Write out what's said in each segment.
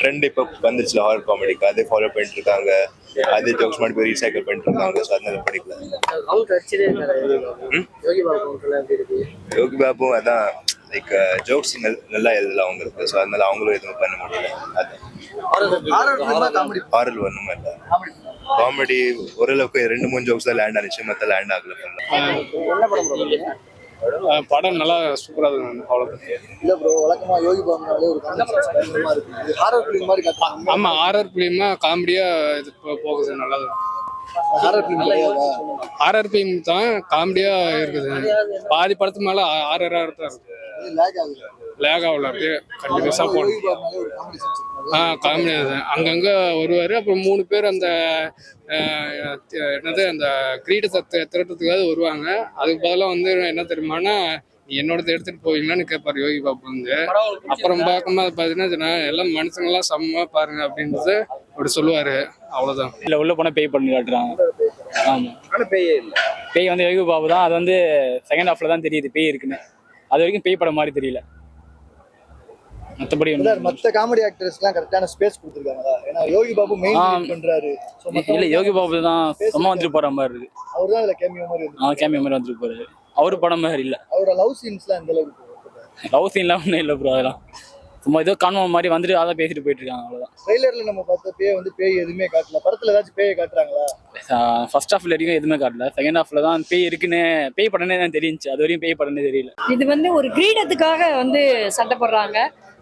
Trend இப்போ வந்துருச்சுல horror காமெடிக்கு, அதே follow பண்ணிட்டு இருக்காங்க. அதே ஜோக்ஸ் மாதிரி போய் ரீசைக்கிள் பண்ணிட்டு இருக்காங்க. ஸோ அதனால பிடிக்கல. யோகி பாபு அதான் லைக் ஜோக்ஸ் நல்லா எழுதல அவங்களுக்கு. ஸோ அதனால அவங்களும் எதுவும் பண்ண முடியல. ஹாரர் ஒன்றுமே இல்லை. காமெடி ஓரளவுக்கு 2-3 ஜோக்ஸ் தான் லேண்ட் ஆனிச்சு, மற்ற லேண்ட் ஆகல. படம் நல்லா சூப்பரா இருக்கு. ஆமா, ஹாரர் பிலிமா காமெடியா இது போகுது. நல்லா ஹாரர் பிலிம் தான் காமெடியா இருக்குது. பாதி படத்துக்கு மேல ஹாரரா தான் இருக்கு. லேக் ஆகல, அப்படியே கண்டினியூஸா போகணும். காமெடியா தான் அங்கங்க வருவாரு. அப்புறம் 3 பேர் அந்த என்னது அந்த கிரீடத்தை திரட்டுறதுக்காக வருவாங்க. அதுக்கு பதிலாக வந்து என்ன தெரியுமானா, நீ என்னோடது எடுத்துட்டு போவீங்களான்னு கேட்பாரு யோகி பாபு வந்து. அப்புறம் பார்க்கும்போது பார்த்தீங்கன்னா எல்லாம் மனுஷங்கள்லாம் செம்ம பாருங்க அப்படின்றது அப்படி சொல்லுவாரு. அவ்வளோதான். இல்லை, உள்ள போனால் பேய் பண்ணி காட்டுறாங்க. ஆமாம், பேய் வந்து யோகி பாபு தான். அது வந்து செகண்ட் ஹாஃப்ல தான் தெரியுது பேய் இருக்குன்னு. அது வரைக்கும் பேய் படம் மாதிரி தெரியல. மற்றபடி மற்ற காமெடி ஆக்டர்ஸ்லாம் கரெக்டான ஸ்பேஸ் கொடுத்துருக்காங்களா? ஏன்னா யோகி பாபு மெயின் பண்றாரு. இல்ல, யோகி பாபு தான் சும்மா வந்துட்டு போற மாதிரி இருக்கு. அவர் தான் இதுல கேமியோ மாதிரி இருக்கு. கேமியோ மாதிரி வந்துட்டு போறாரு. அவரு படம் மாதிரி இல்ல. அவரோட லவ் சீன்ஸ்லாம் எந்த அளவுக்கு? லவ் சீன்லாம் ஒன்றும் இல்லை ப்ரோ. அதெல்லாம் சும்மா ஏதோ கான்வா மாதிரி வந்துட்டு அதான் பேசிட்டு போயிட்டு இருக்காங்க. அவ்வளவுதான். ட்ரெய்லர்ல நம்ம பார்த்த பேய் வந்து பேய் எதுவுமே காட்டல. படத்துல ஏதாச்சும் பேயை காட்டுறாங்களா? ஃபர்ஸ்ட் ஹாஃப்ல வரைக்கும் எதுவுமே காட்டல. செகண்ட் ஹாஃப்ல தான் பேய் இருக்குன்னு, பேய் படனே தான் தெரிஞ்சுச்சு. அது வரையும் பேய் படனே தெரியல. இது வந்து ஒரு கிரீடத்துக்காக வந்து சண்டை போடுறாங்க.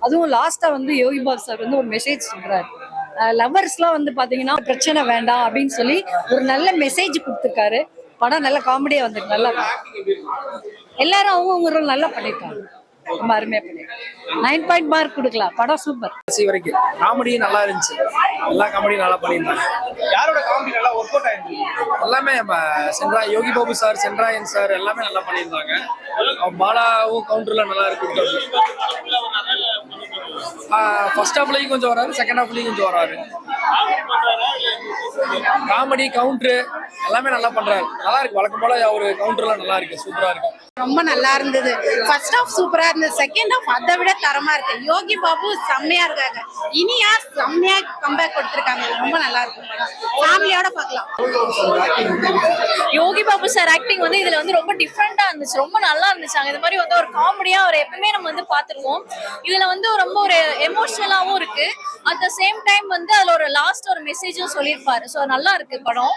அதுவும் லாஸ்டா வந்து யோகி பாபு சார் வந்து ஒரு மெசேஜ் சொல்றாரு. லவர்ஸ்லாம் வந்து பாத்தீங்கன்னா பிரச்சனை வேண்டாம் அப்படின்னு சொல்லி ஒரு நல்ல மெசேஜ் கொடுத்துருக்காரு. படம் நல்ல காமெடியா வந்திருக்கு. நல்லா எல்லாரும் அவங்க நல்லா பண்ணிருக்காங்க. ரொம்ப அருமையா பண்ணிருக்காங்க. 9 பாயிண்ட் மார்க் கொடுக்கலாம். படம் சூப்பர். வரைக்கும் காமெடி நல்லா இருந்துச்சு. எல்லா காமெடியும் நல்லா பண்ணியிருந்தாங்க. யாரோட காமெடி நல்லா ஒர்க் அவுட் ஆயிருந்துச்சு? எல்லாமே சென்ட்ரா யோகி பாபு சார், சென்ட்ராயன் சார் எல்லாமே நல்லா பண்ணியிருந்தாங்க. பாலாவும் கவுண்டர்ல நல்லா இருக்கு. ஃபர்ஸ்ட் ஹாஃப்லயும் கொஞ்சம் வராரு, செகண்ட் ஹாஃப்லயும் கொஞ்சம் வராரு. காமெடி கவுண்டரு எல்லாமே நல்லா பண்றாரு. நல்லா இருக்கு. வழக்கம் போல ஒரு கவுண்டர்ல நல்லா இருக்கு. சூப்பரா இருக்கு. ரொம்ப நல்லா இருந்தது. ஃபர்ஸ்ட் ஹாஃப் சூப்பரா இருந்தது. செகண்ட் ஹாஃப் அதை விட தரமா இருக்கு. யோகி பாபு செம்மையா இருக்காங்க. இனியா செம்மையா கம்பேக் கொடுத்திருக்காங்க. ரொம்ப நல்லா இருக்கு. ஃபேமிலியோட பார்க்கலாம். யோகி பாபு சார் ஆக்டிங் வந்து இதுல வந்து ரொம்ப டிஃப்ரெண்டா இருந்துச்சு. ரொம்ப நல்லா இருந்துச்சு. இது மாதிரி வந்து ஒரு காமெடியா ஒரு எப்பவுமே நம்ம வந்து பார்த்துருக்கோம். இதுல வந்து ரொம்ப ஒரு எமோஷனலாவும் இருக்கு. அட் த சேம் டைம் வந்து அதுல ஒரு லாஸ்ட் ஒரு மெசேஜும் சொல்லியிருப்பாரு. ஸோ நல்லா இருக்கு படம்.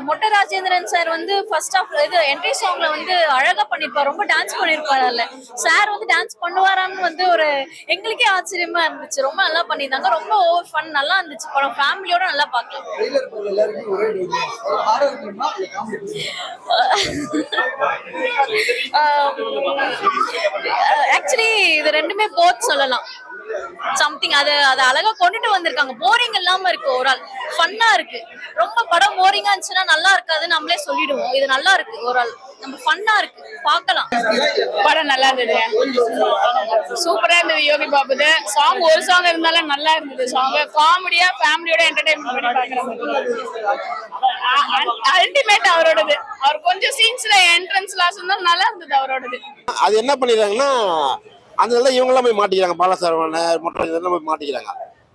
மொட்டை ராஜேந்திரன் சார் வந்து ஃபர்ஸ்ட் ஆஃப் இது என்ட்ரி சாங்ல வந்து அழகா பண்ணிருப்பாரு. ரொம்ப டான்ஸ் பண்ணிருப்பாரு. அதுல சார் வந்து டான்ஸ் பண்ணுவாரான்னு வந்து ஒரு எங்களுக்கே ஆச்சரியமா இருந்துச்சு. ரொம்ப நல்லா பண்ணியிருந்தாங்க. ரொம்ப ஓவர் ஃபன் நல்லா இருந்துச்சு படம். ஃபேமிலியோட நல்லா பார்க்கலாம். ஆக்சுவலி இது ரெண்டுமே போத் சொல்லலாம். சம்திங் அதை அழகா கொண்டுட்டு வந்திருக்காங்க. போரிங் இல்லாம இருக்கு. ஒரு ஆள் ஃபன்னா இருக்கு. ரொம்ப படம் போரிங்கா இருந்துச்சுன்னா நல்லா இருக்காது, நம்மளே சொல்லிடுவோம். இது நல்லா இருக்கு. ஒரு ஆள் நம்ம ஃபன்னா இருக்கு, பார்க்கலாம். படம் நல்லா இருந்தது. சூப்பரா இருந்தது. யோகி பாபு சாங் ஒரு சாங் இருந்தாலும் நல்லா இருந்தது. சாங் காமெடியா ஃபேமிலியோட என்டர்டைன்மெண்ட் பண்ணி பார்க்கலாம். அல்டிமேட் அவரோடது. அவர் கொஞ்சம் சீன்ஸ்ல என்ட்ரன்ஸ் லாஸ் இருந்தாலும் நல்லா இருந்தது அவரோடது. அது என்ன பண்ணிடுறாங்கன்னா, அதனால இவங்கெல்லாம் போய் மாட்டிக்கிறாங்க. பாலசரவண மொட்டை இதெல்லாம் போய் மாட்டிக்கிறாங்க.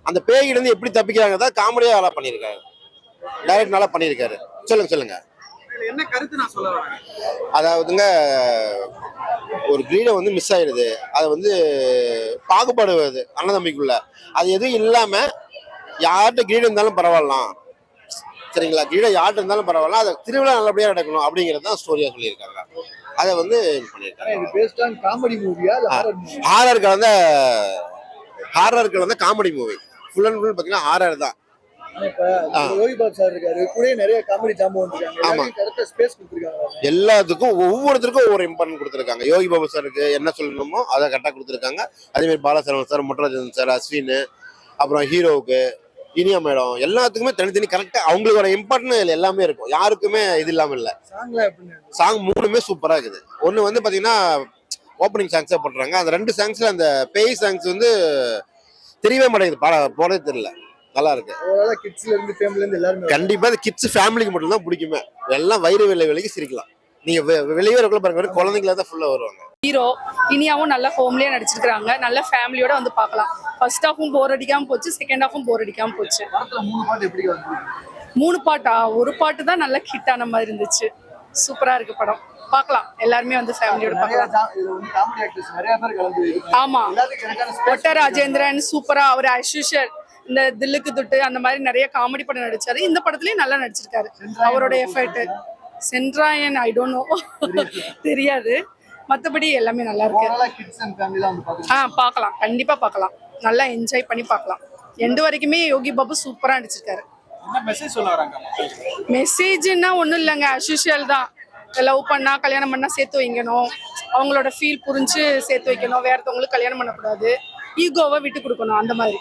அந்த பேயிலிருந்து எப்படி தப்பிக்கிறாங்க தான் காமெடியா நல்லா பண்ணியிருக்காரு. டைரக்ட் நல்லா பண்ணியிருக்காரு. சொல்லுங்க. என்ன கருத்து நான் சொல்ல வரேன்? அதாவதுங்க, ஒரு கிரீடம் வந்து மிஸ் ஆயிடுது. அது வந்து பாகுபாடுவது அண்ணன் தம்பிக்குள்ள. அது எதுவும் இல்லாம யார்கிட்ட கிரீடம் இருந்தாலும் பரவாயில்லாம், சரிங்களா? கிரீடம் யார்கிட்ட இருந்தாலும் பரவாயில்ல, அதை திருவிழா நல்லபடியா நடக்கணும் அப்படிங்கிறது தான் ஸ்டோரியா சொல்லியிருக்காங்க. அதை வந்து ஹாரர் கலந்த comedy movie. Full and full பார்த்தீங்கன்னா ஹாரர் தான். எல்லாத்துக்கும் ஒவ்வொருத்தருக்கும் ஒவ்வொரு இம்பார்ட்டன்ட் கொடுத்துருக்காங்க. யோகி பாபு சாருக்கு என்ன சொல்லணுமோ அதை கரெக்டாக கொடுத்துருக்காங்க. அதே மாதிரி பாலசரவன் சார், மொட்டராஜன் சார், அஸ்வின், அப்புறம் ஹீரோவுக்கு இனியா மேடம், எல்லாத்துக்குமே தனித்தனி கரெக்டா அவங்களோட இம்பார்ட்டன்ட் எல்லாமே இருக்கும். யாருக்குமே இது இல்லாம இல்ல. சாங் 3மே சூப்பரா இருக்குது. ஒண்ணு வந்து பாத்தீங்கன்னா ஓப்பனிங் சாங்ஸா போட்டுறாங்க. அந்த 2 சாங்ஸ்ல அந்த பேய் சாங்ஸ் வந்து தெரியவே மாட்டேங்குது. போடவே தெரியல. நல்லா இருக்கு. கண்டிப்பா கிட்ஸ் ஃபேமிலிக்கு மட்டும் தான் பிடிக்குமே. எல்லாம் வயிறு வேலை வேலைக்கு சிரிக்கலாம். நீங்க வெளியே வரக்குள்ள பாருங்க குழந்தைங்களா தான் ஃபுல்லா வருவாங்க. ஹீரோ இனியாவும் நல்ல ஹோம்லயே நடிச்சிருக்காங்க. நல்ல ஃபேமிலியோட வந்து பார்க்கலாம். ஃபர்ஸ்ட் ஹாஃபும் போர் அடிக்காம போச்சு, செகண்ட் ஹாஃபும் போர் அடிக்காம போச்சு. படத்துல 3 பாட்டு எப்படி வந்து 3 பாட்டா? ஒரு பாட்டு தான் நல்ல ஹிட் ஆன மாதிரி இருந்துச்சு. சூப்பரா இருக்கு படம், பார்க்கலாம். எல்லாருமே வந்து ஃபேமிலியோட பார்க்கலாம். இதுல வந்து காமெடி ஆக்டர்ஸ் நிறைய பேர் கலந்து ஆமா, எல்லாத்துக்கும் கரெக்டான space ஒட்ட ராஜேந்திரன் சூப்பரா, அவர் அஸ்யூஷல் இந்த தில்லுக்கு துட்டு அந்த மாதிரி நிறைய காமெடி படம் நடிச்சாரு. இந்த படத்துலயும் நல்லா நடிச்சிருக்காரு. அவரோட effort. Sendrayan I don't know, தெரியாது. மற்றபடி எல்லாமே நல்லா இருக்கு. overall kids and family தான் வந்து பாத்துக்கலாம். பார்க்கலாம், கண்டிப்பா பார்க்கலாம். நல்லா என்ஜாய் பண்ணி பார்க்கலாம். எண்டு வரைக்குமே யோகி பாபு சூப்பரா நடிச்சிருக்காரு. என்ன மெசேஜ் சொல்ல வராங்க? மெசேஜ்னா ஒன்றும் இல்லைங்க, அஸ்யூஷுவல் தான். லவ் பண்ணா கல்யாணம் பண்ணா சேர்த்து வைக்கணும், அவங்களோட ஃபீல் புரிஞ்சு சேர்த்து வைக்கணும், வேற ஒருத்தவங்களுக்கு கல்யாணம் பண்ணக்கூடாது, ஈகோவை விட்டு கொடுக்கணும், அந்த மாதிரி.